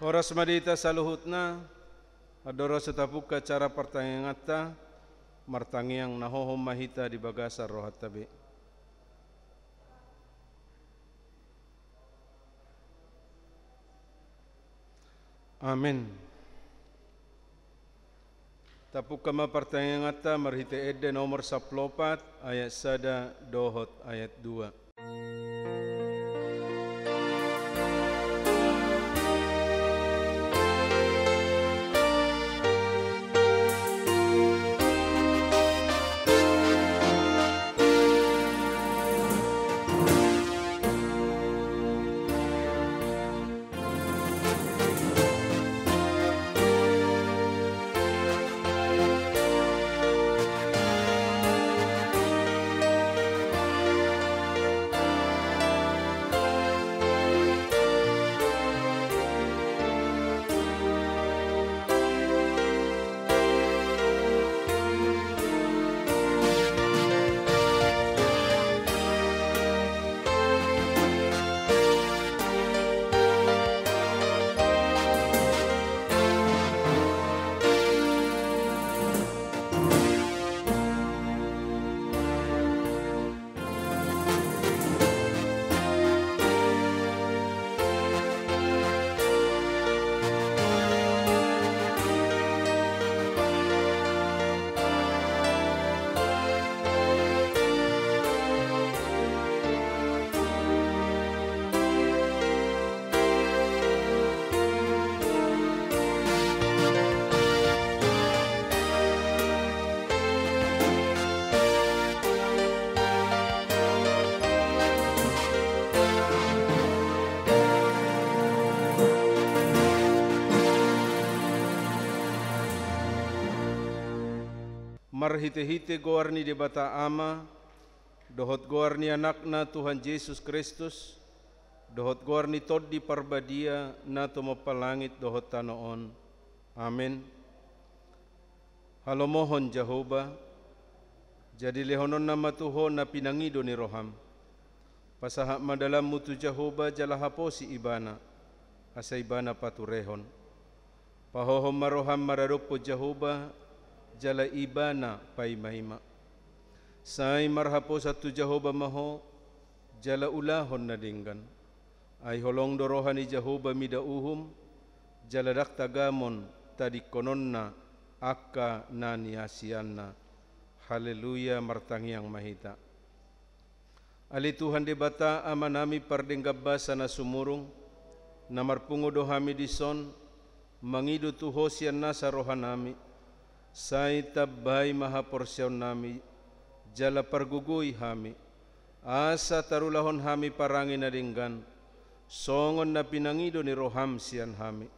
Horas madita saluhutna, adoro setapuka cara pertanyangata, martangiang nahohom mahita di bagasar rohat tabi. Amin. Tapuka ma pertanyangata marhite edde nomor 14 ayat 1 dohot ayat 2. Marhite-hite goarni di bata ama, dohot goarni anakna Tuhan Yesus Kristus, dohot goarni toddi parbadia na tumapalangit dohot tanoon. Amin. Halomohon Jehovah, jadi lehonon nama Tuhon na pinangido ni roham. Pasahak madalam mutu Jehovah jalahapo si ibana, asa ibana paturehon. Pahohom maroham mararupo Jehovah, jala ibana pai mahima. Sai marhapo satu Jehovah maho, jala ulahon nadinggan. Ay holong dorohani Jehovah mida uhum, jala dak tagamon tadi kononna akka nani asianna. Haleluya martangiang mahita. Ali Tuhan di bata amanami pardenggabasa na sumurung, namarpungo dohami dison, mangidu tuhosian nasa rohanami, sai tabbay maha porsyon nami, jala parguguy hami, asa tarulahon hami parangi na dinggan, songon na pinangido ni roham siyan hami,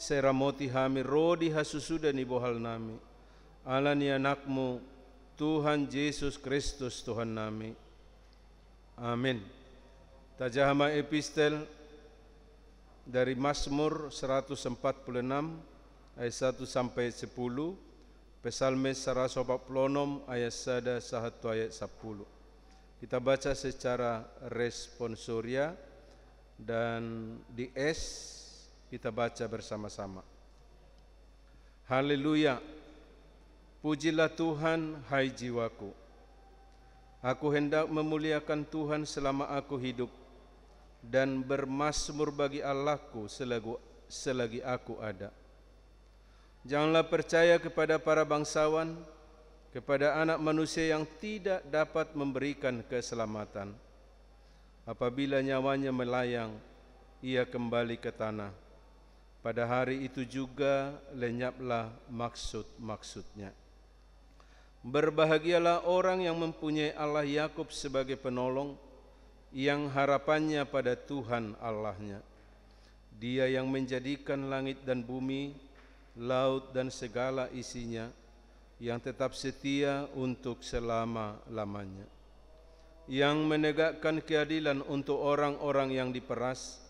seramoti hami rodi hasusuda ni bohal nami, ala ni anakmu, Tuhan Yesus Kristus Tuhan nami. Amin. Tajahama epistel dari Mazmur 146 ayat 1 sampai 10, Psalmes 146 ayat 1 sahatu ayat 10. Kita baca secara responsoria dan di S kita baca bersama-sama. Haleluya. Pujilah Tuhan, hai jiwaku. Aku hendak memuliakan Tuhan selama aku hidup dan bermazmur bagi Allahku selagi aku ada. Janganlah percaya kepada para bangsawan, kepada anak manusia yang tidak dapat memberikan keselamatan. Apabila nyawanya melayang, ia kembali ke tanah. Pada hari itu juga lenyaplah maksud-maksudnya. Berbahagialah orang yang mempunyai Allah Yakub sebagai penolong, yang harapannya pada Tuhan Allahnya. Dia yang menjadikan langit dan bumi, laut dan segala isinya, yang tetap setia untuk selama-lamanya, yang menegakkan keadilan untuk orang-orang yang diperas,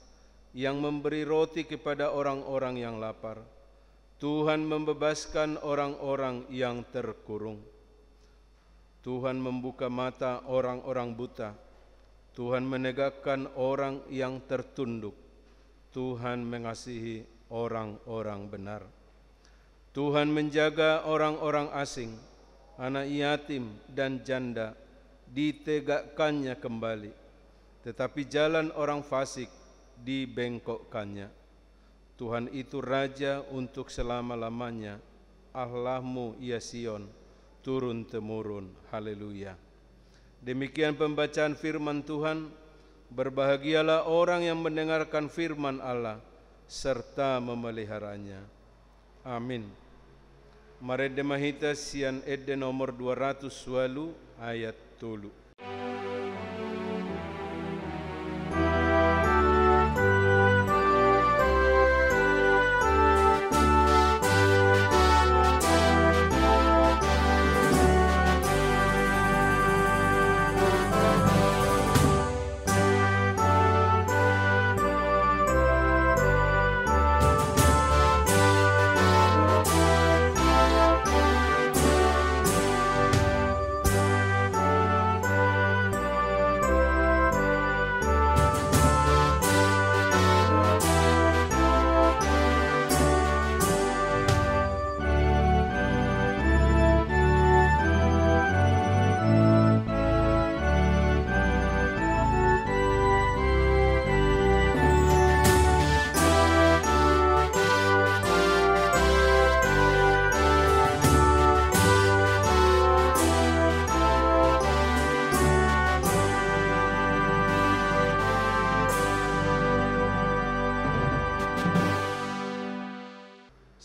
yang memberi roti kepada orang-orang yang lapar. Tuhan membebaskan orang-orang yang terkurung. Tuhan membuka mata orang-orang buta. Tuhan menegakkan orang yang tertunduk. Tuhan mengasihi orang-orang benar. Tuhan menjaga orang-orang asing, anak yatim dan janda, ditegakkannya kembali. Tetapi jalan orang fasik dibengkokkannya. Tuhan itu Raja untuk selama-lamanya. Allahmu ya Sion, turun-temurun. Haleluya. Demikian pembacaan firman Tuhan. Berbahagialah orang yang mendengarkan firman Allah serta memeliharanya. Amin. Mari demahita sian edde nomor 200 walu ayat 3.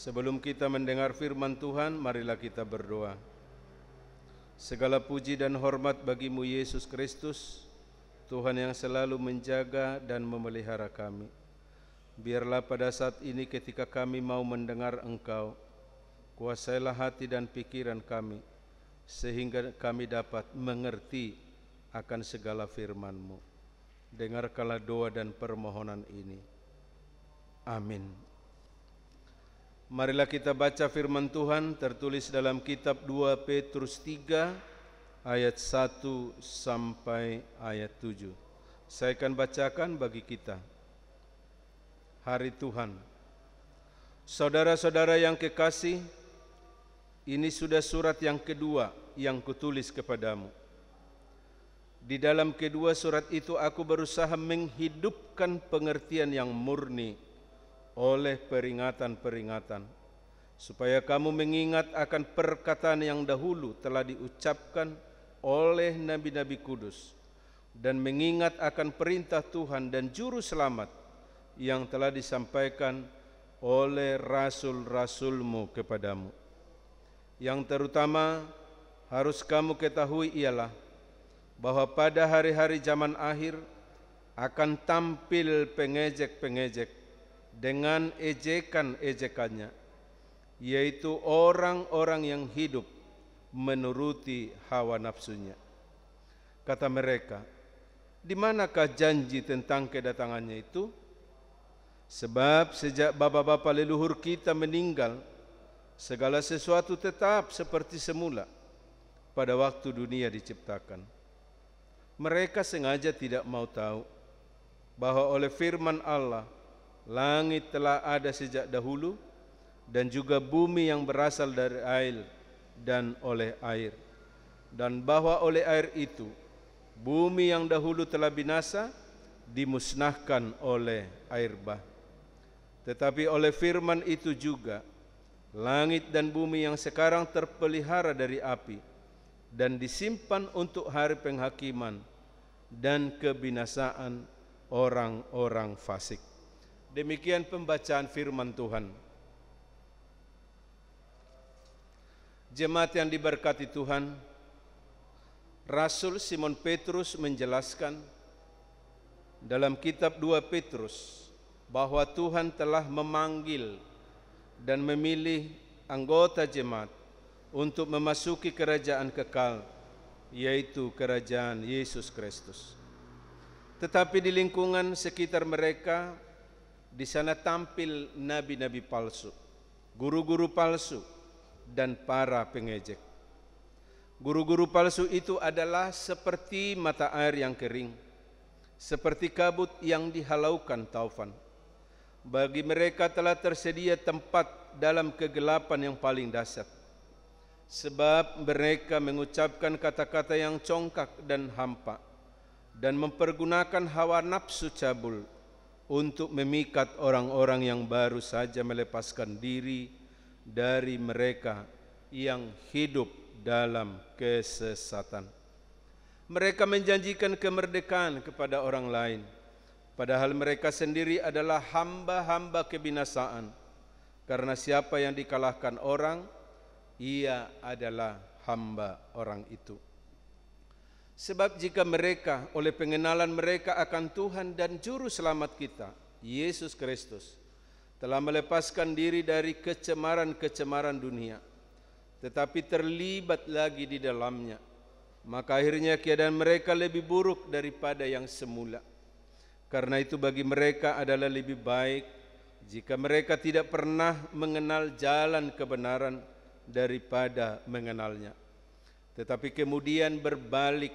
Sebelum kita mendengar firman Tuhan, marilah kita berdoa. Segala puji dan hormat bagimu Yesus Kristus, Tuhan yang selalu menjaga dan memelihara kami. Biarlah pada saat ini ketika kami mau mendengar Engkau, kuasailah hati dan pikiran kami, sehingga kami dapat mengerti akan segala firman-Mu. Dengarkanlah doa dan permohonan ini. Amin. Marilah kita baca firman Tuhan tertulis dalam kitab 2 Petrus 3 ayat 1 sampai ayat 7. Saya akan bacakan bagi kita. Hari Tuhan. Saudara-saudara yang kekasih, ini sudah surat yang kedua yang kutulis kepadamu. Di dalam kedua surat itu aku berusaha menghidupkan pengertian yang murni oleh peringatan-peringatan, supaya kamu mengingat akan perkataan yang dahulu telah diucapkan oleh nabi-nabi kudus, dan mengingat akan perintah Tuhan dan juru selamat yang telah disampaikan oleh rasul-rasul-Mu kepadamu. Yang terutama harus kamu ketahui ialah bahwa pada hari-hari zaman akhir akan tampil pengejek-pengejek dengan ejekan-ejekannya, yaitu orang-orang yang hidup menuruti hawa nafsunya. Kata mereka, di manakah janji tentang kedatangannya itu? Sebab sejak bapa-bapa leluhur kita meninggal, segala sesuatu tetap seperti semula pada waktu dunia diciptakan. Mereka sengaja tidak mau tahu bahwa oleh firman Allah, langit telah ada sejak dahulu, dan juga bumi yang berasal dari air dan oleh air, dan bahwa oleh air itu bumi yang dahulu telah binasa dimusnahkan oleh air bah. Tetapi oleh firman itu juga langit dan bumi yang sekarang terpelihara dari api dan disimpan untuk hari penghakiman dan kebinasaan orang-orang fasik. Demikian pembacaan firman Tuhan. Jemaat yang diberkati Tuhan, Rasul Simon Petrus menjelaskan dalam kitab 2 Petrus bahwa Tuhan telah memanggil dan memilih anggota jemaat untuk memasuki kerajaan kekal, yaitu kerajaan Yesus Kristus. Tetapi di lingkungan sekitar mereka, di sana tampil nabi-nabi palsu, guru-guru palsu, dan para pengejek. Guru-guru palsu itu adalah seperti mata air yang kering, seperti kabut yang dihalaukan taufan. Bagi mereka telah tersedia tempat dalam kegelapan yang paling dahsyat, sebab mereka mengucapkan kata-kata yang congkak dan hampa, dan mempergunakan hawa nafsu cabul untuk memikat orang-orang yang baru saja melepaskan diri dari mereka yang hidup dalam kesesatan. Mereka menjanjikan kemerdekaan kepada orang lain, padahal mereka sendiri adalah hamba-hamba kebinasaan. Karena siapa yang dikalahkan orang, ia adalah hamba orang itu. Sebab jika mereka oleh pengenalan mereka akan Tuhan dan Juru Selamat kita, Yesus Kristus, telah melepaskan diri dari kecemaran-kecemaran dunia, tetapi terlibat lagi di dalamnya, maka akhirnya keadaan mereka lebih buruk daripada yang semula. Karena itu bagi mereka adalah lebih baik jika mereka tidak pernah mengenal jalan kebenaran daripada mengenalnya, tetapi kemudian berbalik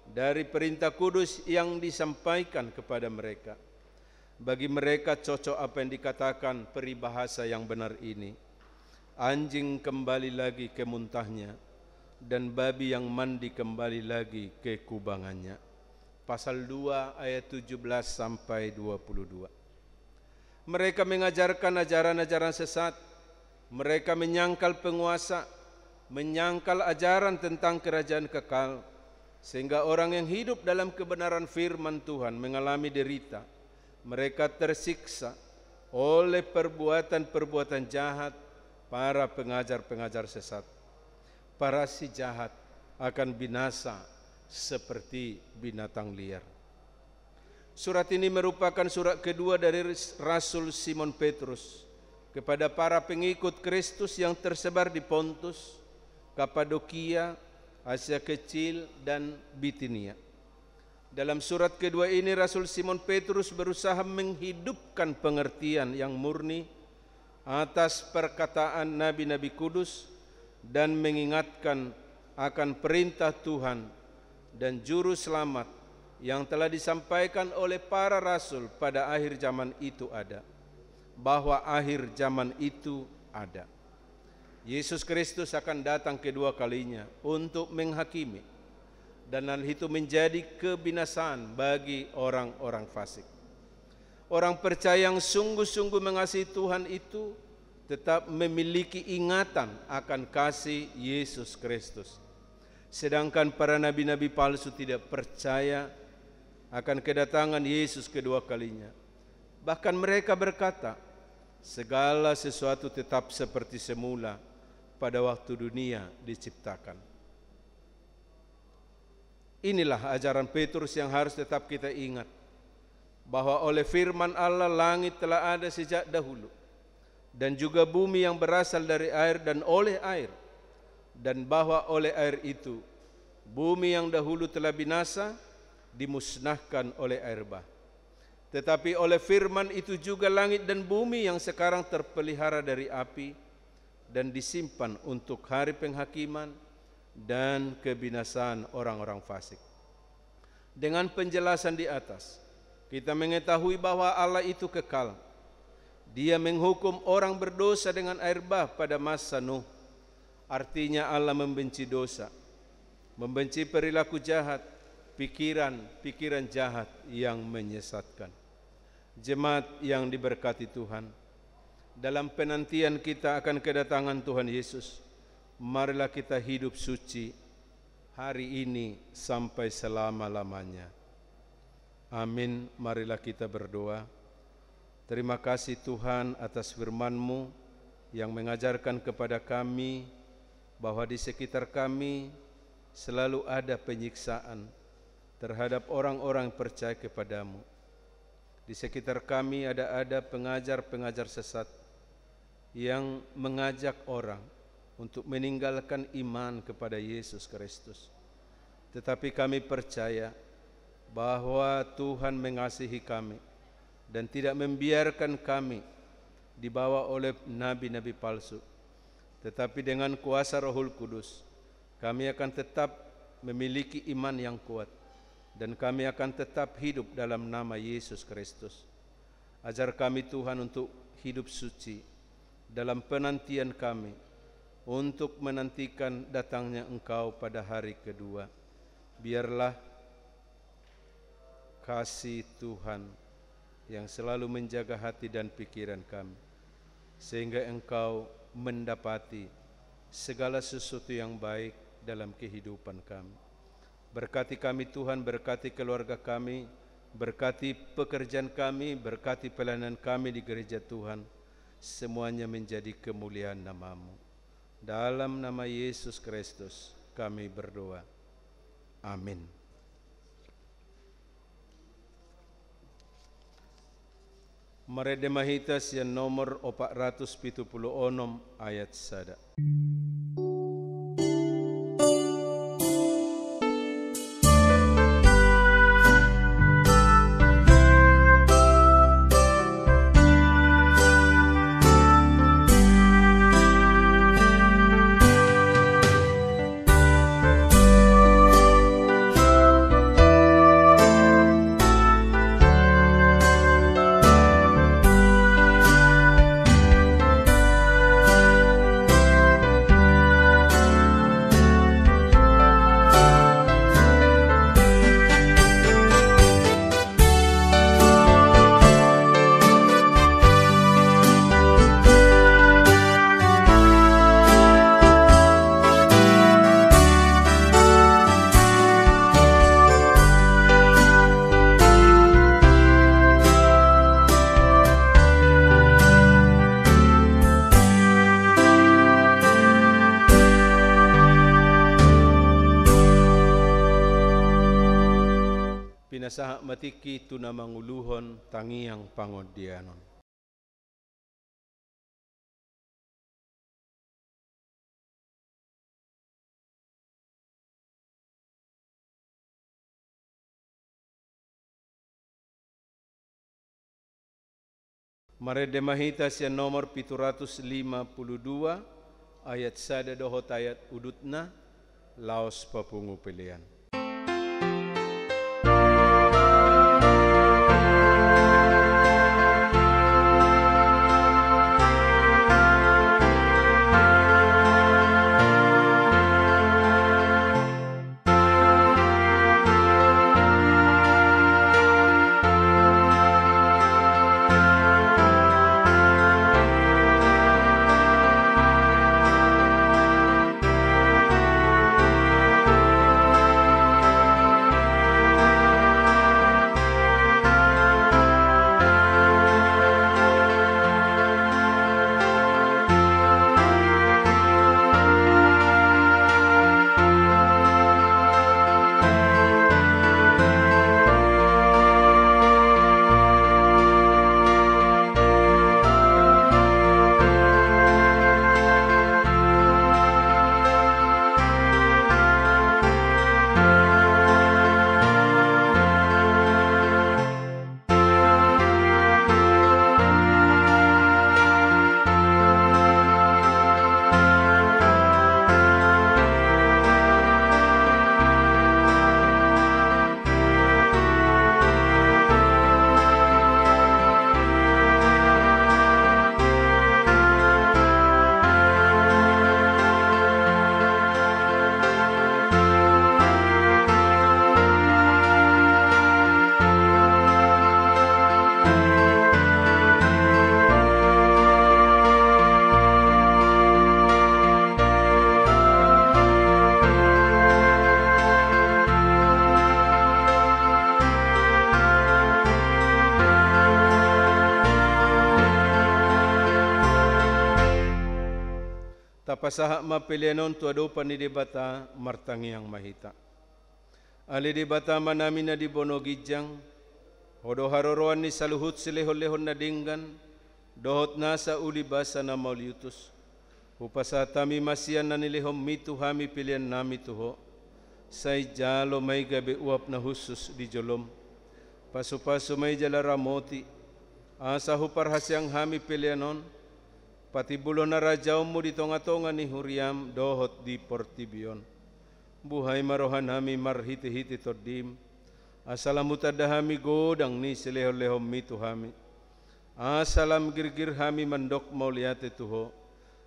dari perintah kudus yang disampaikan kepada mereka. Bagi mereka cocok apa yang dikatakan peribahasa yang benar ini: anjing kembali lagi ke muntahnya, dan babi yang mandi kembali lagi ke kubangannya. Pasal 2 ayat 17 sampai 22. Mereka mengajarkan ajaran-ajaran sesat. Mereka menyangkal penguasa, menyangkal ajaran tentang kerajaan kekal, sehingga orang yang hidup dalam kebenaran firman Tuhan mengalami derita. Mereka tersiksa oleh perbuatan-perbuatan jahat para pengajar-pengajar sesat. Para si jahat akan binasa seperti binatang liar. Surat ini merupakan surat kedua dari Rasul Simon Petrus kepada para pengikut Kristus yang tersebar di Pontus, Kapadokia, Asia Kecil, dan Bitinia. Dalam surat kedua ini Rasul Simon Petrus berusaha menghidupkan pengertian yang murni atas perkataan nabi-nabi kudus dan mengingatkan akan perintah Tuhan dan Juru Selamat yang telah disampaikan oleh para rasul pada akhir zaman itu ada, bahwa akhir zaman itu ada. Yesus Kristus akan datang kedua kalinya untuk menghakimi, dan hal itu menjadi kebinasaan bagi orang-orang fasik. Orang percaya yang sungguh-sungguh mengasihi Tuhan itu tetap memiliki ingatan akan kasih Yesus Kristus. Sedangkan para nabi-nabi palsu tidak percaya akan kedatangan Yesus kedua kalinya. Bahkan mereka berkata, segala sesuatu tetap seperti semula pada waktu dunia diciptakan. Inilah ajaran Petrus yang harus tetap kita ingat, bahwa oleh firman Allah langit telah ada sejak dahulu, dan juga bumi yang berasal dari air dan oleh air, dan bahwa oleh air itu bumi yang dahulu telah binasa dimusnahkan oleh air bah. Tetapi oleh firman itu juga langit dan bumi yang sekarang terpelihara dari api dan disimpan untuk hari penghakiman dan kebinasaan orang-orang fasik. Dengan penjelasan di atas, kita mengetahui bahwa Allah itu kekal. Dia menghukum orang berdosa dengan air bah pada masa Nuh. Artinya Allah membenci dosa, membenci perilaku jahat, pikiran jahat yang menyesatkan. Jemaat yang diberkati Tuhan, dalam penantian kita akan kedatangan Tuhan Yesus, marilah kita hidup suci hari ini sampai selama-lamanya. Amin. Marilah kita berdoa. Terima kasih Tuhan atas firman-Mu yang mengajarkan kepada kami bahwa di sekitar kami selalu ada penyiksaan terhadap orang-orang yang percaya kepadamu. Di sekitar kami ada pengajar-pengajar sesat yang mengajak orang untuk meninggalkan iman kepada Yesus Kristus. Tetapi kami percaya bahwa Tuhan mengasihi kami dan tidak membiarkan kami dibawa oleh nabi-nabi palsu. Tetapi dengan kuasa Rohul Kudus, kami akan tetap memiliki iman yang kuat, dan kami akan tetap hidup dalam nama Yesus Kristus. Ajar kami Tuhan untuk hidup suci dalam penantian kami untuk menantikan datangnya Engkau pada hari kedua. Biarlah kasih Tuhan yang selalu menjaga hati dan pikiran kami, sehingga Engkau mendapati segala sesuatu yang baik dalam kehidupan kami. Berkati kami Tuhan, berkati keluarga kami, berkati pekerjaan kami, berkati pelayanan kami di gereja Tuhan. Semuanya menjadi kemuliaan nama-Mu. Dalam nama Yesus Kristus kami berdoa. Amin. Marede Mahitas yang nomor 476 ayat sada. Pinasaha matiki tuna manguluhon tangiang pangodianon. Marede Mahitas yang nomor 752 ayat sada dohot ayat udutna laos papungu pilihan. Tapasaha mapilianon tuado panidibata martangiang mahita. Ali dibata manamina di bono gijang, hodo haroroan ni saluhut silehon-lehon na dinggan, dohot nasa uli basa na mauliutus. Upasa tami masian na nilihom mitu hami pilian nami tuho, say jalo may gabi uap na husus di jolom. Pasu-pasu may jala ramoti, asa huparhasyang hami pilianon, pati bulo na rajaw mo di tonga-tonga ni Huriam dohot di Portibion. Buhay marohan hami marhiti-hiti todim, asalamutada hami godang ni silehom-lehom mitu hami. Asalam girgir hami mandok mauliate Tuho,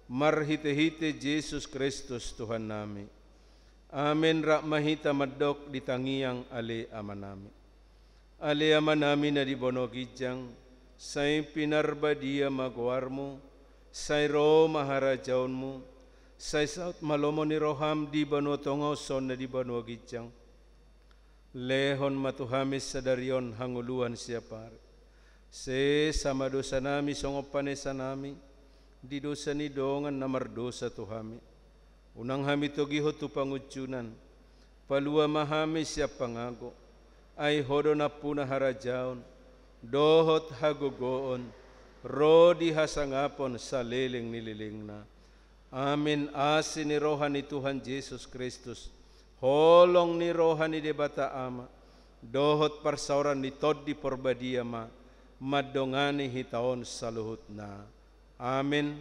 marhite-hite Yesus Kristus Tuhan nami. Amin rak mahita madok ditangiang ale amanami. Ale amanami na dibono gijang, say pinarba dia magwarmo, say ro maharajaunmu, say saut malomo ni roham di bano tongo son na di bano gijang. Lehon matuhamis sadarion hanguluan siapar. Se sama dosa nami songopane sanami, di dosa ni dongan namar dosa tuhami. Unang hami togiho tu pangucunan, palua mahami siap pangago, ay hodo na puna harajaon, dohot hagogoon, rodi hasangapon sa liling nililing na. Amin asin ni rohan ni Tuhan Yesus Kristus, holong ni rohan ni debata ama, dohot parsauran ni tod di porbadia ma, madongani hitaon saluhut na. Amin.